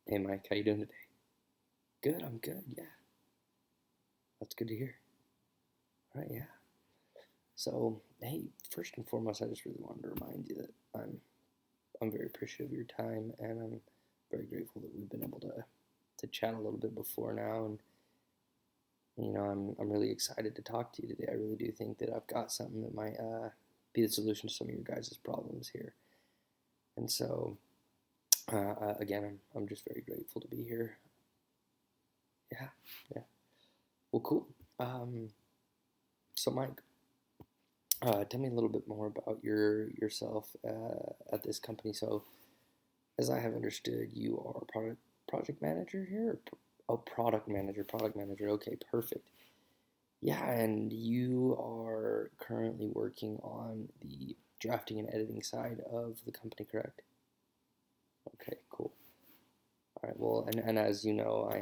Hey Mike, how you doing today? Good, I'm good. Yeah, that's good to hear. All right, yeah. So, hey, first and foremost, I just really wanted to remind you that I'm very appreciative of your time, and I'm very grateful that we've been able to chat a little bit before now, and I'm really excited to talk to you today. I really do think that I've got something that might be the solution to some of your guys' problems here, and so again, I'm just very grateful to be here. Yeah, yeah. Well, cool. Um, so Mike, tell me a little bit more about yourself at this company. So, as I have understood, you are a project manager here. Oh, product manager. Okay, perfect. Yeah, and you are currently working on the drafting and editing side of the company, correct? Okay, cool. All right. Well, and as you know, I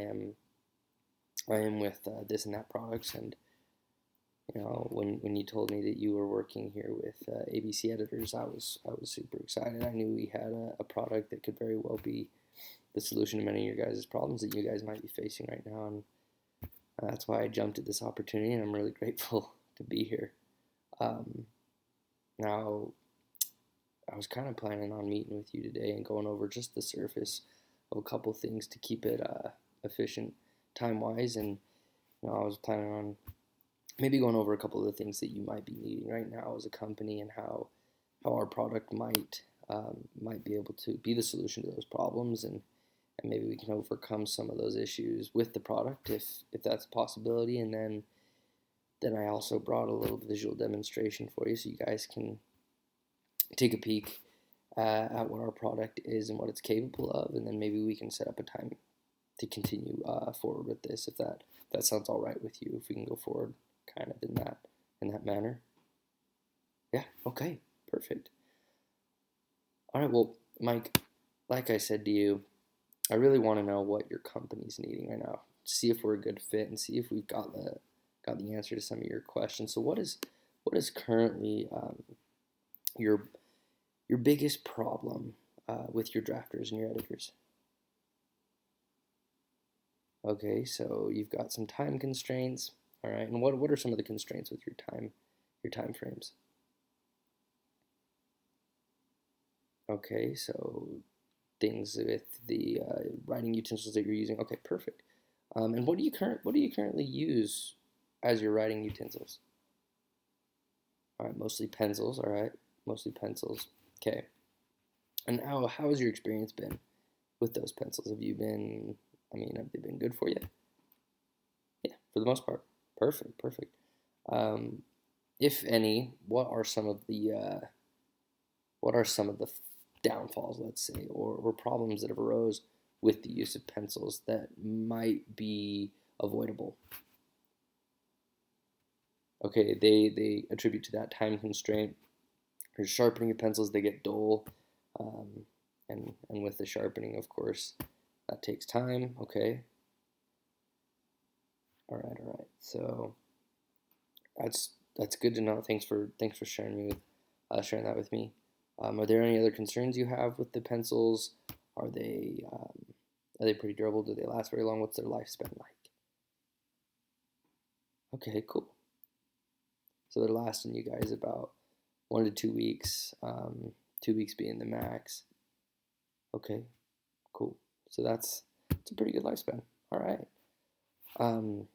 am with this and that products, and when you told me that you were working here with ABC editors, I was super excited. I knew we had a product that could very well be the solution to many of your guys' problems that you guys might be facing right now, and that's why I jumped at this opportunity, and I'm really grateful to be here. Um, Now, I was kind of planning on meeting with you today and going over just the surface of a couple things to keep it efficient time wise, and I was planning on maybe going over a couple of the things that you might be needing right now as a company and how our product might be able to be the solution to those problems, and maybe we can overcome some of those issues with the product if that's a possibility. And then I also brought a little visual demonstration for you so you guys can take a peek at what our product is and what it's capable of, and then maybe we can set up a time to continue forward with this if that sounds all right with you. If we can go forward kind of in that manner. Yeah. Okay. Perfect. All right. Well, Mike, like I said to you, I really want to know what your company's needing right now. See if we're a good fit and see if we've got the answer to some of your questions. So, what is currently your your biggest problem with your drafters and your editors? Okay, so you've got some time constraints. All right, and what are some of the constraints with your time frames? Okay, so things with the writing utensils that you're using. Okay, perfect. And what do you currently use as your writing utensils? All right, mostly pencils. All right, mostly pencils. Okay. And how has your experience been with those pencils? Have they been good for you? Yeah, for the most part. Perfect, perfect. Um, if any, what are some of the downfalls, let's say, or problems that have arose with the use of pencils that might be avoidable? Okay, they attribute to that time constraint. For sharpening your pencils, they get dull, um, and with the sharpening, of course, that takes time. Okay, all right, all right. So that's good to know. Thanks for sharing that with me. Are there any other concerns you have with the pencils? Are they um, are they pretty durable? Do they last very long? What's their lifespan like? Okay, cool. So they're lasting you guys about 1 to 2 weeks. 2 weeks being the max. Okay, cool. So it's a pretty good lifespan. All right. Um,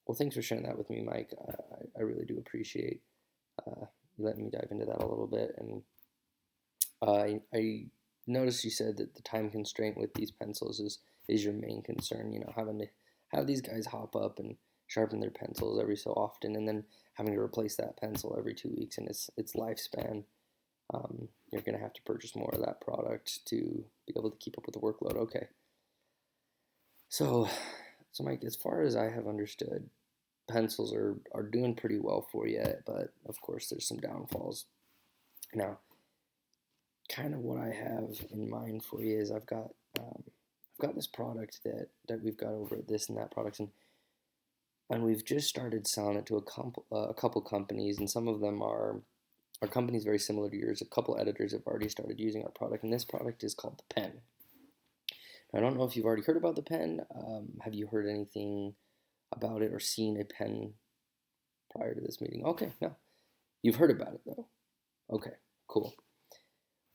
well, thanks for sharing that with me, Mike. I really do appreciate uh, letting me dive into that a little bit. And I noticed you said that the time constraint with these pencils is your main concern. Having to have these guys hop up and sharpen their pencils every so often, and then having to replace that pencil every 2 weeks in its lifespan. You're gonna have to purchase more of that product to be able to keep up with the workload. Okay, so Mike, as far as I have understood, pencils are doing pretty well for you, but of course there's some downfalls. Now, kind of what I have in mind for you is I've got this product that we've got over at this and that products, and we've just started selling it to a couple companies, and some of them are companies very similar to yours. A couple editors have already started using our product, and this product is called the Pen. I don't know if you've already heard about the pen. Have you heard anything about it or seen a pen prior to this meeting? Okay, no. You've heard about it though. Okay, cool.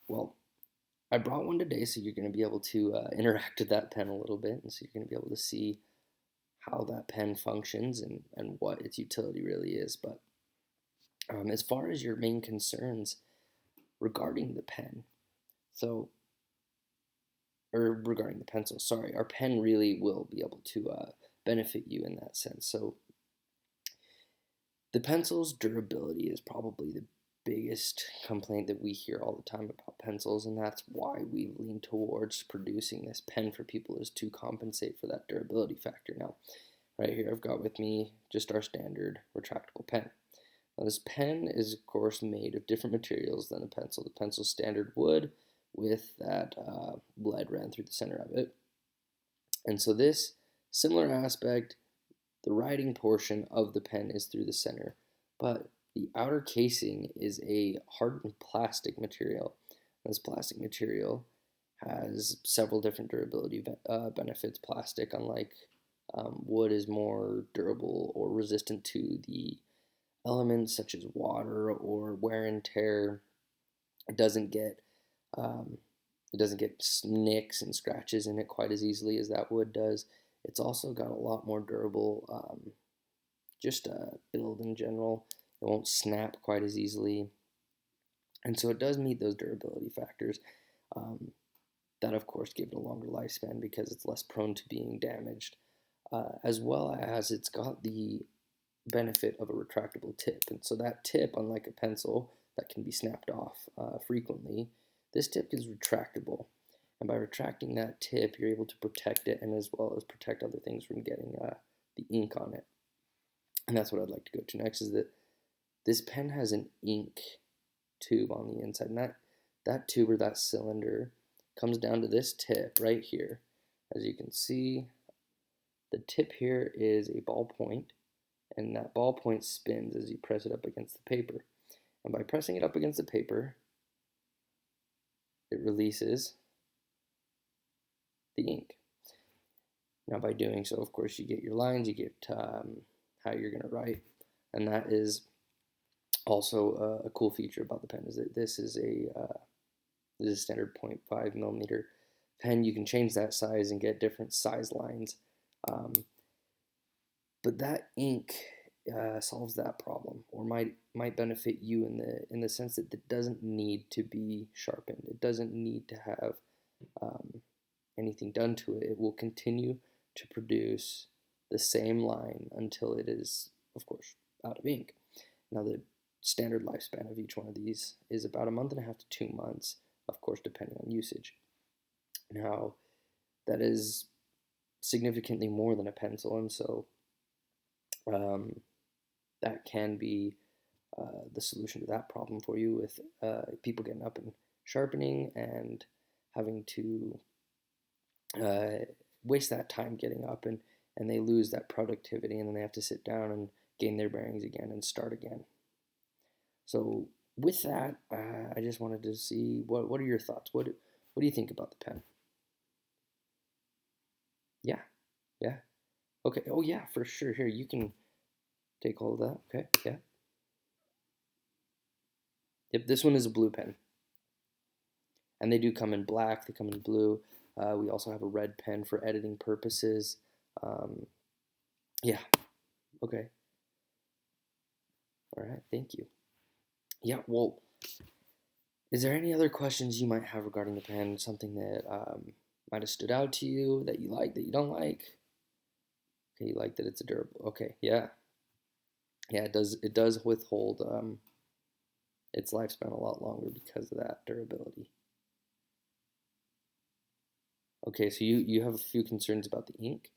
Well, I brought one today, so you're going to be able to interact with that pen a little bit, and so you're going to be able to see how that pen functions and what its utility really is. But as far as your main concerns regarding the pen, so, or regarding the pencil, sorry, our pen really will be able to benefit you in that sense. So the pencil's durability is probably the biggest complaint that we hear all the time about pencils, and that's why we lean towards producing this pen for people, is to compensate for that durability factor. Now, right here I've got with me just our standard retractable pen. Now this pen is of course made of different materials than a pencil. The pencil's standard wood with that lead ran through the center of it. And so this similar aspect, the writing portion of the pen is through the center, but the outer casing is a hardened plastic material. This plastic material has several different durability benefits. Plastic, unlike wood, is more durable or resistant to the elements such as water or wear and tear. It doesn't get nicks and scratches in it quite as easily as that wood does. It's also got a lot more durable build in general. It won't snap quite as easily. And so it does meet those durability factors that, of course, give it a longer lifespan because it's less prone to being damaged, as well as it's got the benefit of a retractable tip. And so that tip, unlike a pencil that can be snapped off frequently, this tip is retractable. And by retracting that tip, you're able to protect it, and as well as protect other things from getting the ink on it. And that's what I'd like to go to next, is that this pen has an ink tube on the inside. And that tube, or that cylinder, comes down to this tip right here. As you can see, the tip here is a ballpoint, and that ballpoint spins as you press it up against the paper. And by pressing it up against the paper, it releases the ink. Now by doing so, of course, you get your lines, you get how you're going to write, and that is also a cool feature about the pen, is that this is a standard 0.5 millimeter pen. You can change that size and get different size lines, but that ink solves that problem, or might benefit you in the sense that it doesn't need to be sharpened. It doesn't need to have anything done to it. It will continue to produce the same line until it is, of course, out of ink. Now, the standard lifespan of each one of these is about 1.5 to 2 months, of course, depending on usage. Now, that is significantly more than a pencil, and so that can be the solution to that problem for you, with people getting up and sharpening and having to waste that time getting up, and they lose that productivity, and then they have to sit down and gain their bearings again and start again. So with that, I just wanted to see what are your thoughts? What do you think about the pen? Yeah, yeah, okay. Oh yeah, for sure. Here, you can take hold of that. Okay, yeah. Yep, this one is a blue pen, and they do come in black. They come in blue. We also have a red pen for editing purposes. Yeah, okay. All right, thank you. Yeah, well, is there any other questions you might have regarding the pen? Something that might have stood out to you, that you like, that you don't like? Okay, you like that it's a durable. Okay, yeah, yeah. It does withhold its lifespan a lot longer because of that durability. Okay, so you have a few concerns about the ink.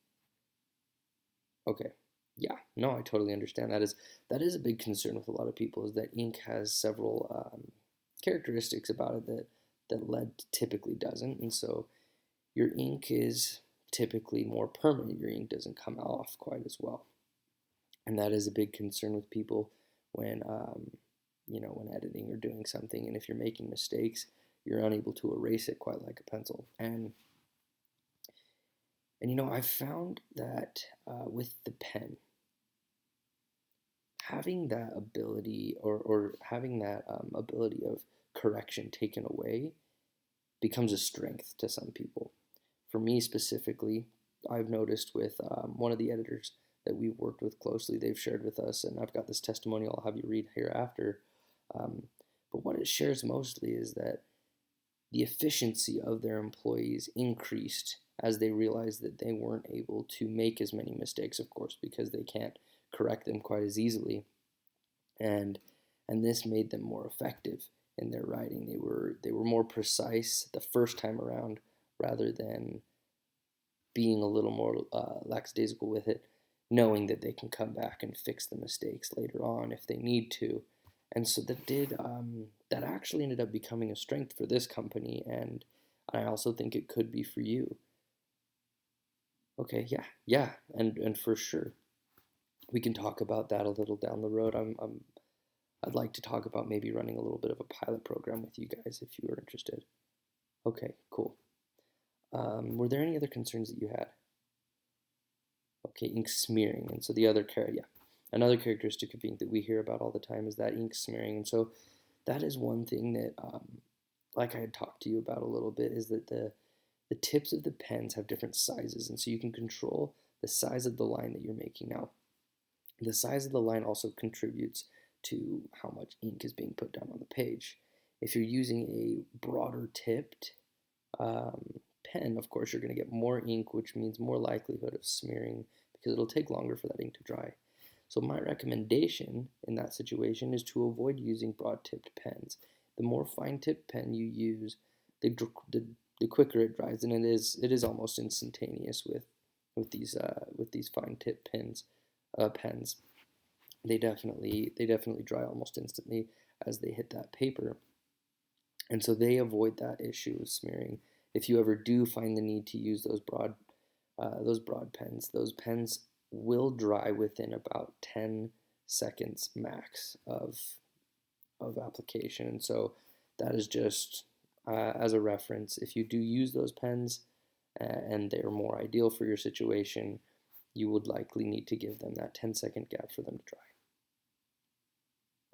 Okay, yeah, no, I totally understand. That is a big concern with a lot of people, is that ink has several characteristics about it that lead typically doesn't, and so your ink is typically more permanent. Your ink doesn't come off quite as well, and that is a big concern with people when when editing or doing something. And if you're making mistakes, you're unable to erase it quite like a pencil. And And I found that with the pen, having that ability or having that ability of correction taken away becomes a strength to some people. For me specifically, I've noticed with one of the editors that we've worked with closely, they've shared with us, and I've got this testimonial I'll have you read hereafter. Um, but what it shares mostly is that the efficiency of their employees increased as they realized that they weren't able to make as many mistakes, of course, because they can't correct them quite as easily. And this made them more effective in their writing. They were more precise the first time around rather than being a little more lackadaisical with it, knowing that they can come back and fix the mistakes later on if they need to. And so that actually ended up becoming a strength for this company, and I also think it could be for you. Okay, yeah, and for sure, we can talk about that a little down the road. I'd like to talk about maybe running a little bit of a pilot program with you guys if you are interested. Okay, cool. Were there any other concerns that you had? Okay, ink smearing, and so another characteristic of ink that we hear about all the time is that ink smearing, and so that is one thing that, like I had talked to you about a little bit, is that the tips of the pens have different sizes, and so you can control the size of the line that you're making. Now, the size of the line also contributes to how much ink is being put down on the page. If you're using a broader tipped pen, of course, you're going to get more ink, which means more likelihood of smearing because it'll take longer for that ink to dry. So my recommendation in that situation is to avoid using broad-tipped pens. The more fine-tipped pen you use, the quicker it dries, and it is almost instantaneous with these fine-tipped pens. They definitely dry almost instantly as they hit that paper, and so they avoid that issue of smearing. If you ever do find the need to use those broad pens, those pens will dry within about 10 seconds max of application. And so that is just as a reference. If you do use those pens and they're more ideal for your situation, you would likely need to give them that 10-second gap for them to dry.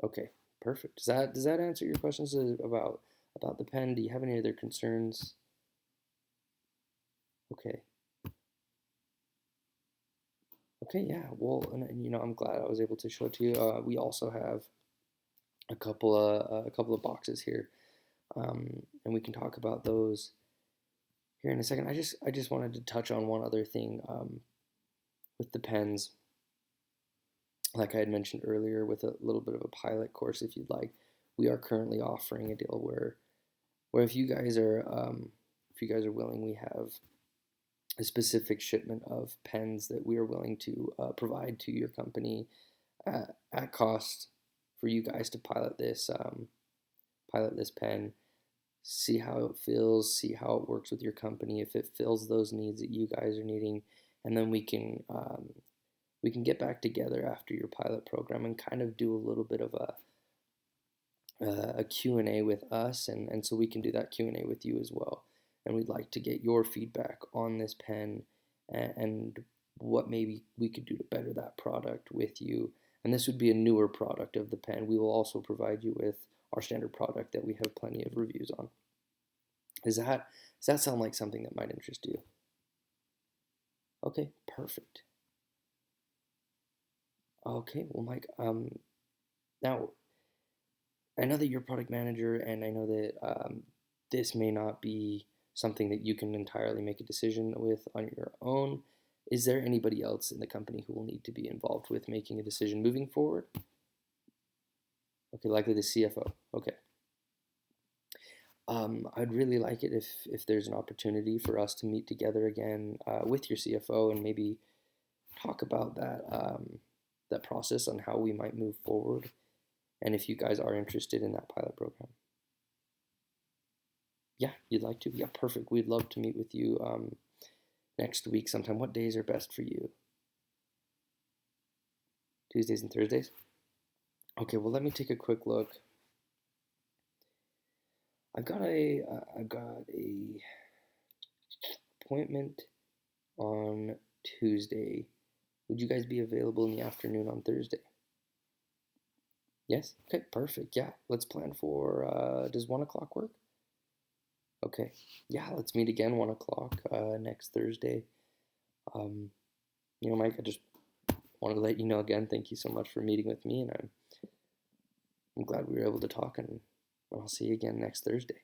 Okay, perfect. Does that answer your questions about the pen? Do you have any other concerns? Okay. Okay, yeah. Well, and I'm glad I was able to show it to you. We also have a couple of boxes here, and we can talk about those here in a second. I just wanted to touch on one other thing with the pens. Like I had mentioned earlier, with a little bit of a pilot course, if you'd like, we are currently offering a deal where if you guys are willing, we have a specific shipment of pens that we are willing to provide to your company at cost for you guys to pilot this pen, see how it feels, see how it works with your company, if it fills those needs that you guys are needing, and then we can get back together after your pilot program and kind of do a little bit of a Q&A with us, and so we can do that Q&A with you as well. And we'd like to get your feedback on this pen and what maybe we could do to better that product with you. And this would be a newer product of the pen. We will also provide you with our standard product that we have plenty of reviews on. Does that sound like something that might interest you? Okay, perfect. Okay, well, Mike, now I know that you're product manager, and I know that this may not be something that you can entirely make a decision with on your own. Is there anybody else in the company who will need to be involved with making a decision moving forward? Okay, likely the CFO. Okay. I'd really like it if there's an opportunity for us to meet together again with your CFO and maybe talk about that process on how we might move forward, and if you guys are interested in that pilot program. Yeah, you'd like to? Yeah, perfect. We'd love to meet with you next week sometime. What days are best for you? Tuesdays and Thursdays? Okay, well, let me take a quick look. I've got a appointment on Tuesday. Would you guys be available in the afternoon on Thursday? Yes? Okay, perfect. Yeah, let's plan for, does 1 o'clock work? Okay. Yeah, let's meet again 1 o'clock next Thursday. Um, Mike, I just wanted to let you know again, thank you so much for meeting with me, and I'm glad we were able to talk, and I'll see you again next Thursday.